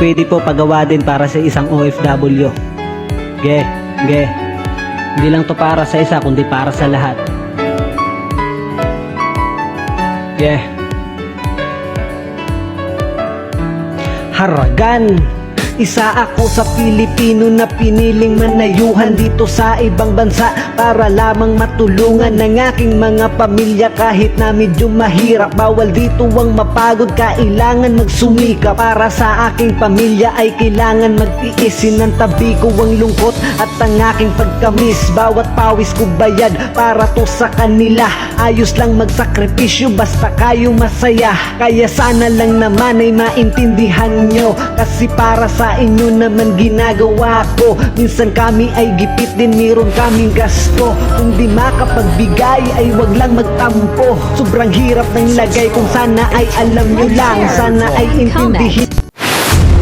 pwede po pagawa din para sa isang OFW. Ge. Hindi lang to para sa isa, kundi para sa lahat. Haragan. Isa ako sa Pilipino na piniling manayuhan dito sa ibang bansa para lamang matulungan ng aking mga pamilya kahit na medyo mahirap. Bawal dito ang mapagod, kailangan magsumika. Para sa aking pamilya ay kailangan magtiis. Sinantabi ko ang lungkot at ang aking pagkamis. Bawat pawis ko bayad para to sa kanila. Ayos lang magsakripisyo basta kayo masaya. Kaya sana lang naman ay maintindihan nyo, kasi para sa inyo naman ginagawa ko. Minsan kami ay gipit din, meron kaming gasto. Kung di makapagbigay ay wag lang magtampo. Sobrang hirap ng lagay, kung sana ay alam nyo lang. Sana ay intindihin